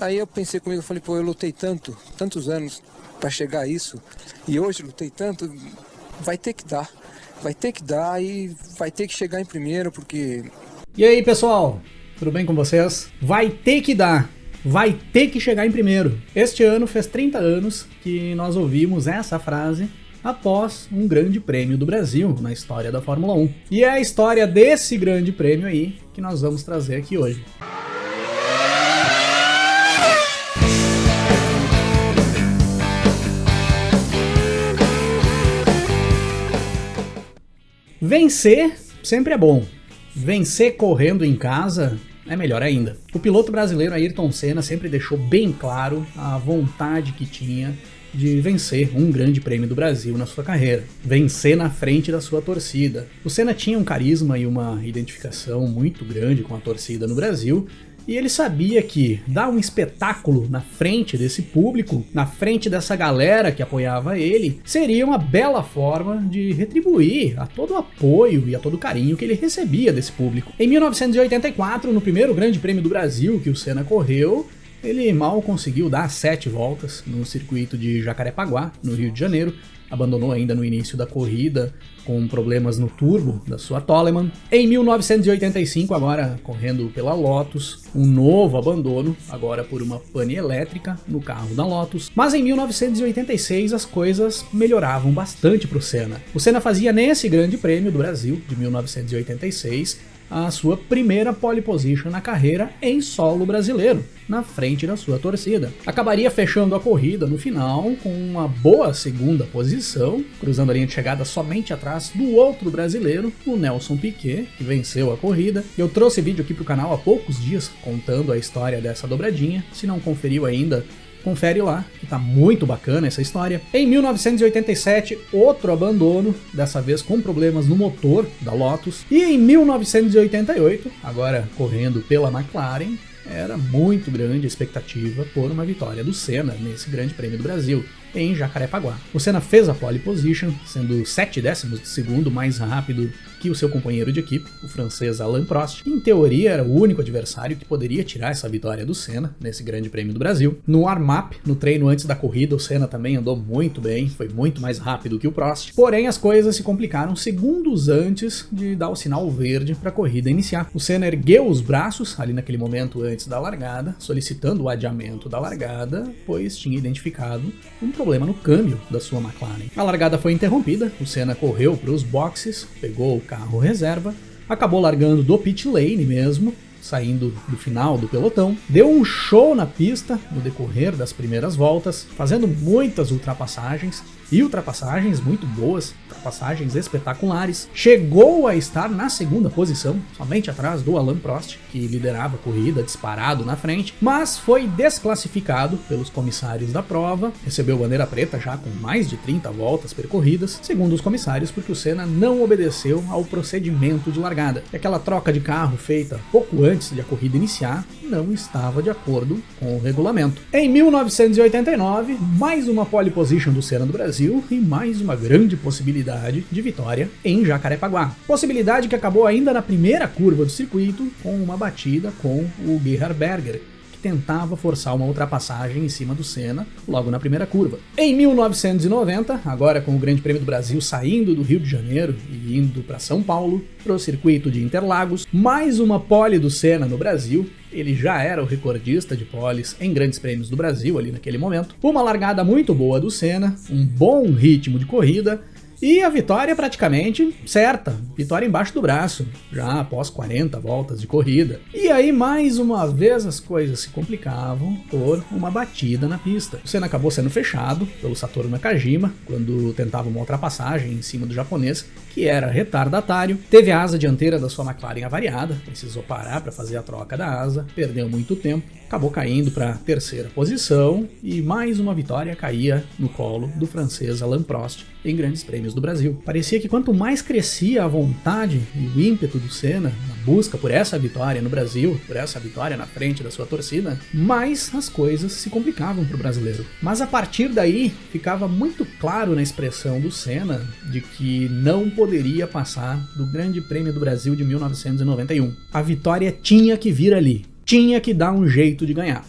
Aí eu pensei comigo, eu falei, pô, eu lutei tantos anos para chegar a isso, e hoje lutei tanto, vai ter que dar e vai ter que chegar em primeiro, porque... E aí, pessoal, tudo bem com vocês? Vai ter que dar, vai ter que chegar em primeiro. Este ano fez 30 anos que nós ouvimos essa frase após um grande prêmio do Brasil na história da Fórmula 1. E é a história desse grande prêmio aí que nós vamos trazer aqui hoje. Vencer sempre é bom. Vencer correndo em casa é melhor ainda. O piloto brasileiro Ayrton Senna sempre deixou bem claro a vontade que tinha de vencer um grande prêmio do Brasil na sua carreira. Vencer na frente da sua torcida. O Senna tinha um carisma e uma identificação muito grande com a torcida no Brasil, e ele sabia que dar um espetáculo na frente desse público, na frente dessa galera que apoiava ele, seria uma bela forma de retribuir a todo o apoio e a todo o carinho que ele recebia desse público. Em 1984, no primeiro Grande Prêmio do Brasil que o Senna correu, ele mal conseguiu dar 7 voltas no circuito de Jacarepaguá, no Rio de Janeiro, abandonou ainda no início da corrida com problemas no turbo da sua Toleman. Em 1985, agora correndo pela Lotus, um novo abandono, agora por uma pane elétrica no carro da Lotus. Mas em 1986 as coisas melhoravam bastante para o Senna. O Senna fazia nesse Grande Prêmio do Brasil de 1986 a sua primeira pole position na carreira em solo brasileiro, na frente da sua torcida. Acabaria fechando a corrida no final com uma boa segunda posição, cruzando a linha de chegada somente atrás do outro brasileiro, o Nelson Piquet, que venceu a corrida. Eu trouxe vídeo aqui pro canal há poucos dias contando a história dessa dobradinha. Se não conferiu ainda, confere lá, que tá muito bacana essa história. Em 1987, outro abandono, dessa vez com problemas no motor da Lotus. E em 1988, agora correndo pela McLaren, era muito grande a expectativa por uma vitória do Senna nesse Grande Prêmio do Brasil, em Jacarepaguá. O Senna fez a pole position, sendo 7 décimos de segundo mais rápido que o seu companheiro de equipe, o francês Alain Prost. Em teoria, era o único adversário que poderia tirar essa vitória do Senna nesse Grande Prêmio do Brasil. No warm-up, no treino antes da corrida, o Senna também andou muito bem, foi muito mais rápido que o Prost. Porém, as coisas se complicaram segundos antes de dar o sinal verde para a corrida iniciar. O Senna ergueu os braços ali naquele momento antes da largada, solicitando o adiamento da largada, pois tinha identificado um problema no câmbio da sua McLaren. A largada foi interrompida, o Senna correu para os boxes, pegou o carro reserva, acabou largando do pit lane mesmo, saindo do final do pelotão, deu um show na pista no decorrer das primeiras voltas, fazendo muitas ultrapassagens, e ultrapassagens muito boas, ultrapassagens espetaculares. Chegou a estar na segunda posição, somente atrás do Alain Prost, que liderava a corrida disparado na frente, mas foi desclassificado pelos comissários da prova, recebeu bandeira preta já com mais de 30 voltas percorridas, segundo os comissários, porque o Senna não obedeceu ao procedimento de largada. E aquela troca de carro feita pouco antes de a corrida iniciar não estava de acordo com o regulamento. Em 1989, mais uma pole position do Senna do Brasil e mais uma grande possibilidade de vitória em Jacarepaguá. Possibilidade que acabou ainda na primeira curva do circuito com uma batida com o Gerhard Berger, que tentava forçar uma ultrapassagem em cima do Senna logo na primeira curva. Em 1990, agora com o Grande Prêmio do Brasil saindo do Rio de Janeiro e indo para São Paulo, para o circuito de Interlagos, mais uma pole do Senna no Brasil. Ele já era o recordista de poles em grandes prêmios do Brasil ali naquele momento. Uma largada muito boa do Senna, um bom ritmo de corrida e a vitória praticamente certa. Vitória embaixo do braço, já após 40 voltas de corrida. E aí mais uma vez as coisas se complicavam por uma batida na pista. O Senna acabou sendo fechado pelo Satoru Nakajima quando tentava uma ultrapassagem em cima do japonês, que era retardatário. Teve a asa dianteira da sua McLaren avariada, precisou parar para fazer a troca da asa, perdeu muito tempo, acabou caindo para a terceira posição e mais uma vitória caía no colo do francês Alain Prost em grandes prêmios do Brasil. Parecia que quanto mais crescia a vontade e o ímpeto do Senna na busca por essa vitória no Brasil, por essa vitória na frente da sua torcida, mais as coisas se complicavam para o brasileiro. Mas a partir daí ficava muito claro na expressão do Senna de que não poderia passar do Grande Prêmio do Brasil de 1991. A vitória tinha que vir ali, tinha que dar um jeito de ganhar.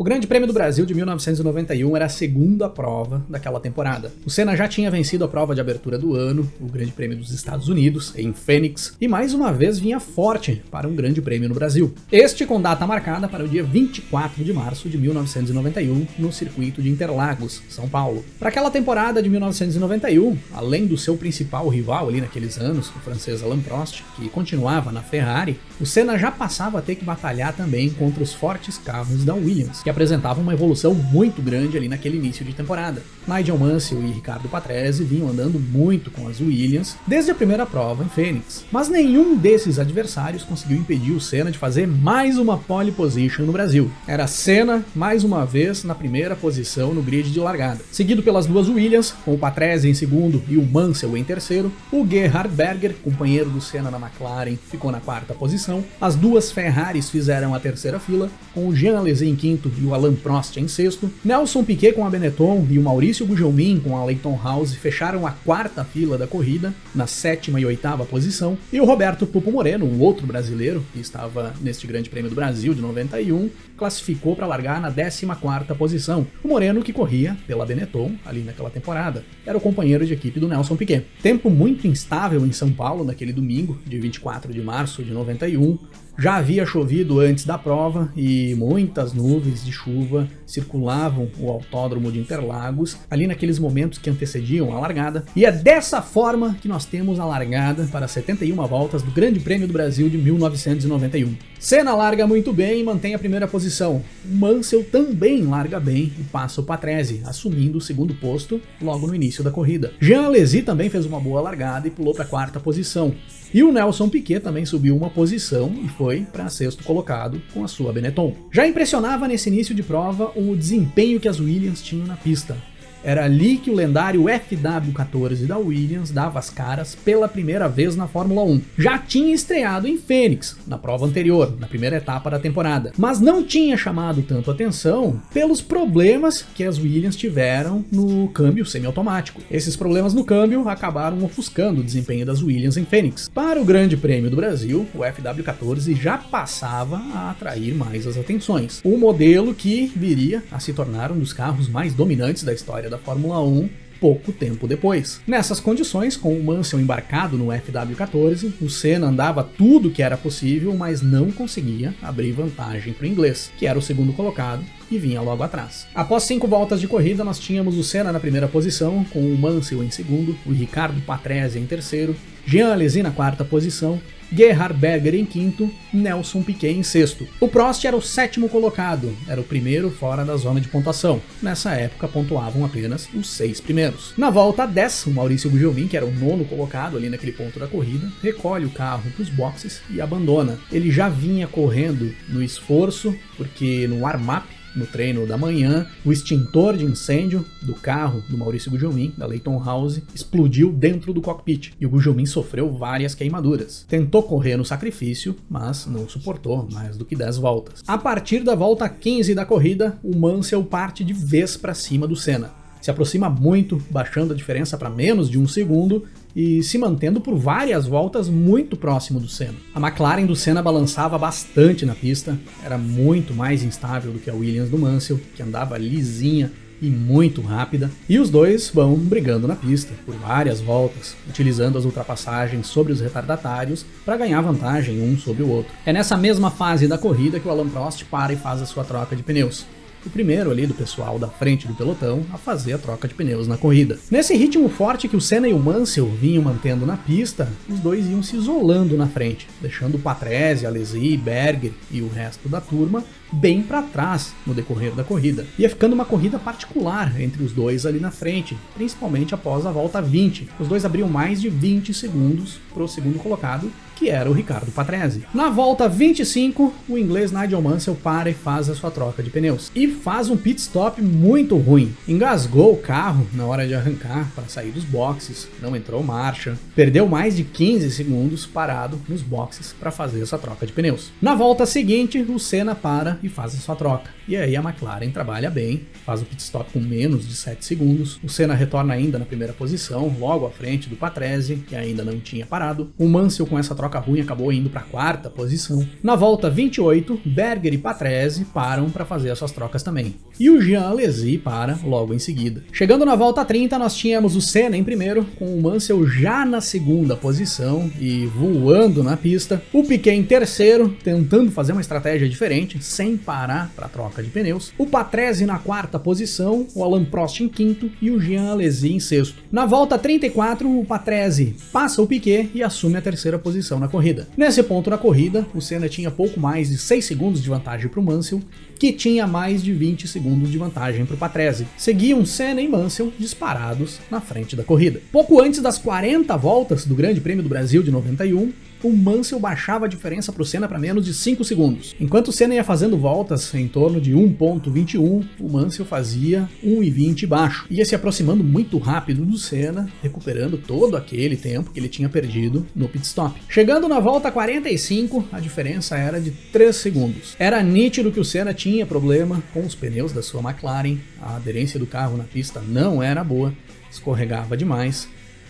O Grande Prêmio do Brasil de 1991 era a segunda prova daquela temporada. O Senna já tinha vencido a prova de abertura do ano, o Grande Prêmio dos Estados Unidos, em Phoenix, e mais uma vez vinha forte para um Grande Prêmio no Brasil. Este com data marcada para o dia 24 de março de 1991, no circuito de Interlagos, São Paulo. Para aquela temporada de 1991, além do seu principal rival ali naqueles anos, o francês Alain Prost, que continuava na Ferrari, o Senna já passava a ter que batalhar também contra os fortes carros da Williams, que apresentavam uma evolução muito grande ali naquele início de temporada. Nigel Mansell e Riccardo Patrese vinham andando muito com as Williams desde a primeira prova em Phoenix, mas nenhum desses adversários conseguiu impedir o Senna de fazer mais uma pole position no Brasil. Era Senna mais uma vez na primeira posição no grid de largada, seguido pelas duas Williams, com o Patrese em segundo e o Mansell em terceiro. O Gerhard Berger, companheiro do Senna na McLaren, ficou na quarta posição. As duas Ferraris fizeram a terceira fila, com o Jean Alesi em quinto e o Alain Prost em sexto. Nelson Piquet com a Benetton e o Maurício Gugelmin com a Leyton House fecharam a quarta fila da corrida, na sétima e oitava posição. E o Roberto Pupo Moreno, um outro brasileiro que estava neste Grande Prêmio do Brasil de 91, classificou para largar na 14ª posição. O Moreno, que corria pela Benetton ali naquela temporada, era o companheiro de equipe do Nelson Piquet. Tempo muito instável em São Paulo naquele domingo, de 24 de março de 91. Já havia chovido antes da prova e muitas nuvens de chuva circulavam o autódromo de Interlagos ali naqueles momentos que antecediam a largada. E é dessa forma que nós temos a largada para 71 voltas do Grande Prêmio do Brasil de 1991. Senna larga muito bem e mantém a primeira posição. Mansell também larga bem e passa o Patrese, assumindo o segundo posto logo no início da corrida. Jean Alesi também fez uma boa largada e pulou para a quarta posição. E o Nelson Piquet também subiu uma posição e foi para sexto colocado com a sua Benetton. Já impressionava nesse início de prova o desempenho que as Williams tinham na pista. Era ali que o lendário FW14 da Williams dava as caras pela primeira vez na Fórmula 1. Já tinha estreado em Phoenix, na prova anterior, na primeira etapa da temporada, mas não tinha chamado tanto atenção pelos problemas que as Williams tiveram no câmbio semiautomático. Esses problemas no câmbio acabaram ofuscando o desempenho das Williams em Phoenix. Para o Grande Prêmio do Brasil, o FW14 já passava a atrair mais as atenções. O modelo que viria a se tornar um dos carros mais dominantes da história da Fórmula 1 pouco tempo depois. Nessas condições, com o Mansell embarcado no FW14, o Senna andava tudo que era possível, mas não conseguia abrir vantagem para o inglês, que era o segundo colocado e vinha logo atrás. Após 5 voltas de corrida, nós tínhamos o Senna na primeira posição, com o Mansell em segundo, o Riccardo Patrese em terceiro, Jean Alesi na quarta posição, Gerhard Berger em quinto, Nelson Piquet em sexto. O Prost era o sétimo colocado, era o primeiro fora da zona de pontuação. Nessa época pontuavam apenas os 6 primeiros. Na volta 10, o Maurício Gugelmin, que era o nono colocado ali naquele ponto da corrida, recolhe o carro para os boxes e abandona. Ele já vinha correndo no esforço, porque no warm-up, no treino da manhã, o extintor de incêndio do carro do Maurício Gugelmin, da Leyton House, explodiu dentro do cockpit e o Gugelmin sofreu várias queimaduras. Tentou correr no sacrifício, mas não suportou mais do que 10 voltas. A partir da volta 15 da corrida, o Mansell parte de vez para cima do Senna. Se aproxima muito, baixando a diferença para menos de 1 segundo e se mantendo por várias voltas muito próximo do Senna. A McLaren do Senna balançava bastante na pista, era muito mais instável do que a Williams do Mansell, que andava lisinha e muito rápida, e os dois vão brigando na pista por várias voltas, utilizando as ultrapassagens sobre os retardatários para ganhar vantagem um sobre o outro. É nessa mesma fase da corrida que o Alain Prost para e faz a sua troca de pneus. O primeiro ali do pessoal da frente do pelotão a fazer a troca de pneus na corrida. Nesse ritmo forte que o Senna e o Mansell vinham mantendo na pista, os dois iam se isolando na frente, deixando o Patrese, Alesi, Berger e o resto da turma bem para trás no decorrer da corrida. Ia ficando uma corrida particular entre os dois ali na frente, principalmente após a volta 20. Os dois abriam mais de 20 segundos para o segundo colocado, que era o Riccardo Patrese. Na volta 25, o inglês Nigel Mansell para e faz a sua troca de pneus. E faz um pit stop muito ruim. Engasgou o carro na hora de arrancar para sair dos boxes, não entrou marcha, perdeu mais de 15 segundos parado nos boxes para fazer essa troca de pneus. Na volta seguinte, o Senna para e faz a sua troca. E aí a McLaren trabalha bem, faz o pit stop com menos de 7 segundos. O Senna retorna ainda na primeira posição, logo à frente do Patrese, que ainda não tinha parado. O Mansell, com essa troca troca ruim acabou indo para a 4ª posição. Na volta 28, Berger e Patrese param para fazer as suas trocas também. E o Jean Alesi para logo em seguida. Chegando na volta 30, nós tínhamos o Senna em primeiro, com o Mansell já na 2ª posição e voando na pista. O Piquet em terceiro, tentando fazer uma estratégia diferente, sem parar para troca de pneus. O Patrese na 4ª posição, o Alain Prost em 5º e o Jean Alesi em 6º. Na volta 34, o Patrese passa o Piquet e assume a 3ª posição na corrida. Nesse ponto na corrida, o Senna tinha pouco mais de 6 segundos de vantagem para o Mansell, que tinha mais de 20 segundos de vantagem para o Patrese. Seguiam Senna e Mansell disparados na frente da corrida. Pouco antes das 40 voltas do Grande Prêmio do Brasil de 91, o Mansell baixava a diferença para o Senna para menos de 5 segundos. Enquanto o Senna ia fazendo voltas em torno de 1.21, o Mansell fazia 1.20 baixo. Ia se aproximando muito rápido do Senna, recuperando todo aquele tempo que ele tinha perdido no pit stop. Chegando na volta 45, a diferença era de 3 segundos. Era nítido que o Senna tinha problema com os pneus da sua McLaren, a aderência do carro na pista não era boa, escorregava demais,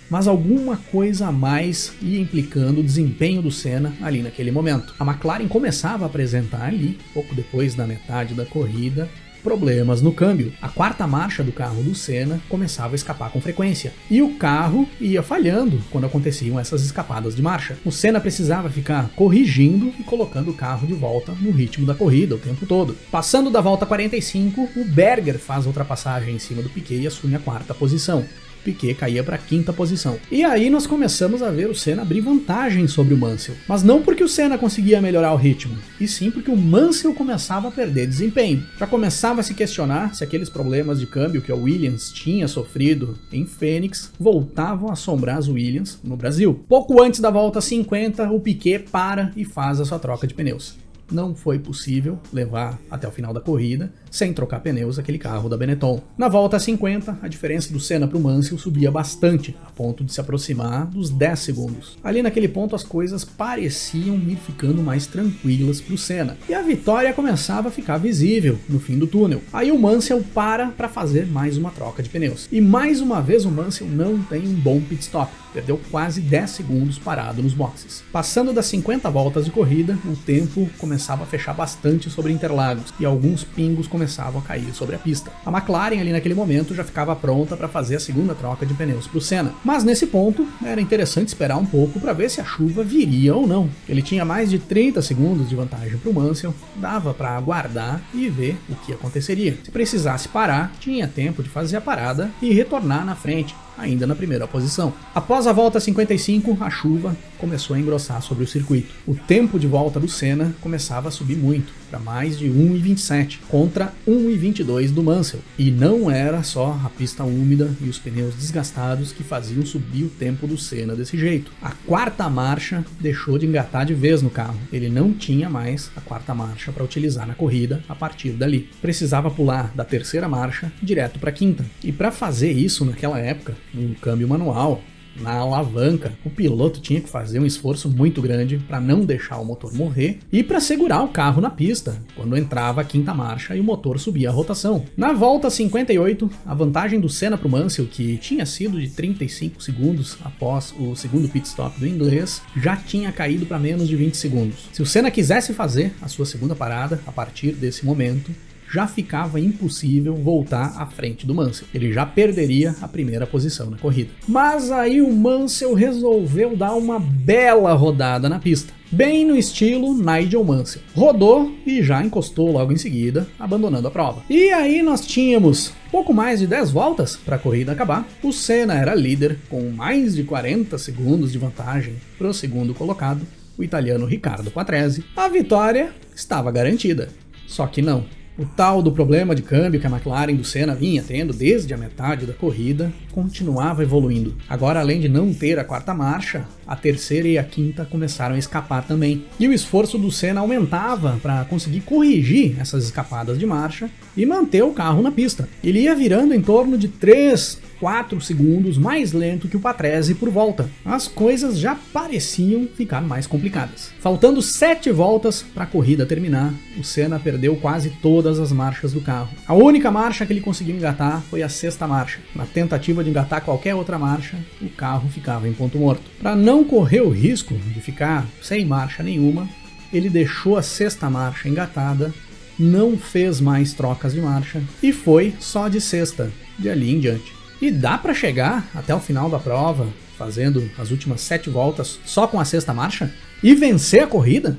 mas alguma coisa a mais ia implicando o desempenho do Senna ali naquele momento. A McLaren começava a apresentar ali, pouco depois da metade da corrida, problemas no câmbio. A 4ª marcha do carro do Senna começava a escapar com frequência, e o carro ia falhando quando aconteciam essas escapadas de marcha. O Senna precisava ficar corrigindo e colocando o carro de volta no ritmo da corrida o tempo todo. Passando da volta 45, o Berger faz a ultrapassagem em cima do Piquet e assume a 4ª posição. Piquet caía para a 5ª posição. E aí nós começamos a ver o Senna abrir vantagem sobre o Mansell. Mas não porque o Senna conseguia melhorar o ritmo, e sim porque o Mansell começava a perder desempenho. Já começava a se questionar se aqueles problemas de câmbio que a Williams tinha sofrido em Phoenix voltavam a assombrar as Williams no Brasil. Pouco antes da volta 50, o Piquet para e faz a sua troca de pneus. Não foi possível levar até o final da corrida sem trocar pneus aquele carro da Benetton. Na volta 50, a diferença do Senna para o Mansell subia bastante, a ponto de se aproximar dos 10 segundos. Ali naquele ponto as coisas pareciam ir ficando mais tranquilas para o Senna, e a vitória começava a ficar visível no fim do túnel. Aí o Mansell para fazer mais uma troca de pneus. E mais uma vez o Mansell não tem um bom pit stop. Perdeu quase 10 segundos parado nos boxes. Passando das 50 voltas de corrida, o tempo começava a fechar bastante sobre Interlagos e alguns pingos começavam a cair sobre a pista. A McLaren ali naquele momento já ficava pronta para fazer a segunda troca de pneus para o Senna. Mas nesse ponto era interessante esperar um pouco para ver se a chuva viria ou não. Ele tinha mais de 30 segundos de vantagem para o Mansell, dava para aguardar e ver o que aconteceria. Se precisasse parar, tinha tempo de fazer a parada e retornar na frente, ainda na 1ª posição. Após a volta 55, a chuva começou a engrossar sobre o circuito. O tempo de volta do Senna começava a subir muito, para mais de 1,27 contra 1,22 do Mansell. E não era só a pista úmida e os pneus desgastados que faziam subir o tempo do Senna desse jeito. A 4ª marcha deixou de engatar de vez no carro. Ele não tinha mais a 4ª marcha para utilizar na corrida a partir dali. Precisava pular da 3ª marcha direto para a 5ª. E para fazer isso naquela época, no câmbio manual, na alavanca, o piloto tinha que fazer um esforço muito grande para não deixar o motor morrer e para segurar o carro na pista quando entrava a 5ª marcha e o motor subia a rotação. Na volta 58, a vantagem do Senna para o Mansell, que tinha sido de 35 segundos após o segundo pit stop do inglês, já tinha caído para menos de 20 segundos. Se o Senna quisesse fazer a sua segunda parada a partir desse momento, já ficava impossível voltar à frente do Mansell. Ele já perderia a 1ª posição na corrida. Mas aí o Mansell resolveu dar uma bela rodada na pista, bem no estilo Nigel Mansell. Rodou e já encostou logo em seguida, abandonando a prova. E aí nós tínhamos pouco mais de 10 voltas para a corrida acabar. O Senna era líder com mais de 40 segundos de vantagem para o segundo colocado, o italiano Riccardo Patrese. A vitória estava garantida, só que não. O tal do problema de câmbio que a McLaren do Senna vinha tendo desde a metade da corrida continuava evoluindo. Agora, além de não ter a 4ª marcha, a 3ª e a 5ª começaram a escapar também. E o esforço do Senna aumentava para conseguir corrigir essas escapadas de marcha e manter o carro na pista. Ele ia virando em torno de 3 4 segundos mais lento que o Patrese por volta. As coisas já pareciam ficar mais complicadas. Faltando 7 voltas para a corrida terminar, o Senna perdeu quase todas as marchas do carro. A única marcha que ele conseguiu engatar foi a 6ª marcha. Na tentativa de engatar qualquer outra marcha, o carro ficava em ponto morto. Para não correr o risco de ficar sem marcha nenhuma, ele deixou a 6ª marcha engatada, não fez mais trocas de marcha e foi só de sexta, de ali em diante. E dá para chegar até o final da prova, fazendo as últimas 7 voltas só com a 6ª marcha e vencer a corrida?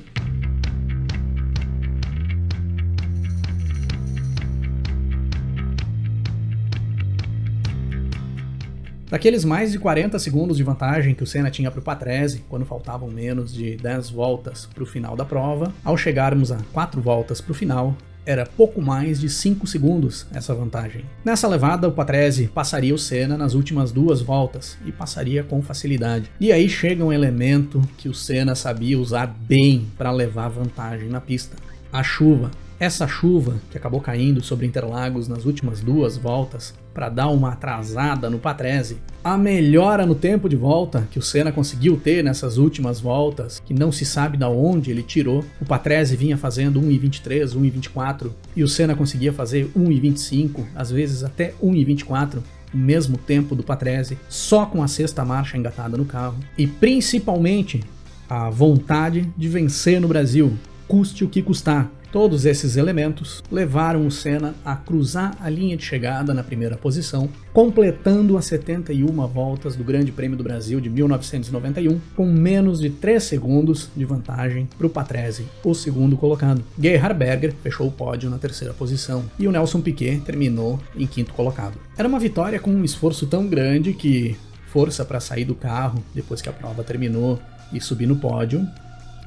Daqueles mais de 40 segundos de vantagem que o Senna tinha para o Patrese, quando faltavam menos de 10 voltas para o final da prova, ao chegarmos a 4 voltas para o final, era pouco mais de 5 segundos essa vantagem. Nessa levada, o Patrese passaria o Senna nas últimas 2 voltas, e passaria com facilidade. E aí chega um elemento que o Senna sabia usar bem para levar vantagem na pista: a chuva. Essa chuva, que acabou caindo sobre Interlagos nas últimas 2 voltas, para dar uma atrasada no Patrese, a melhora no tempo de volta que o Senna conseguiu ter nessas últimas voltas, que não se sabe de onde ele tirou. O Patrese vinha fazendo 1,23, 1,24, e o Senna conseguia fazer 1,25, às vezes até 1,24, o mesmo tempo do Patrese, só com a 6ª marcha engatada no carro. E principalmente a vontade de vencer no Brasil, custe o que custar. Todos esses elementos levaram o Senna a cruzar a linha de chegada na primeira posição, completando as 71 voltas do Grande Prêmio do Brasil de 1991, com menos de 3 segundos de vantagem para o Patrese, o segundo colocado. Gerhard Berger fechou o pódio na 3ª posição e o Nelson Piquet terminou em 5º colocado. Era uma vitória com um esforço tão grande que força para sair do carro depois que a prova terminou e subir no pódio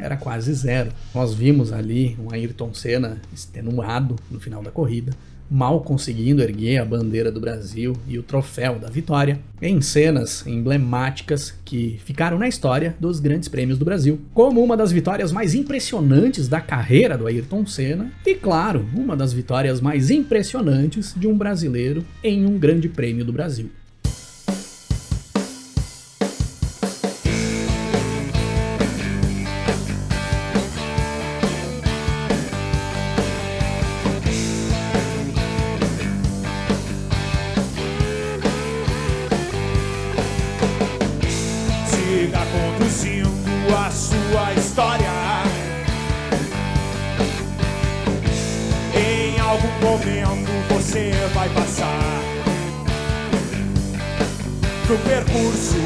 era quase zero. Nós vimos ali um Ayrton Senna extenuado no final da corrida, mal conseguindo erguer a bandeira do Brasil e o troféu da vitória, em cenas emblemáticas que ficaram na história dos grandes prêmios do Brasil, como uma das vitórias mais impressionantes da carreira do Ayrton Senna e, claro, uma das vitórias mais impressionantes de um brasileiro em um grande prêmio do Brasil. Conduzindo a sua história. Em algum momento você vai passar pro percurso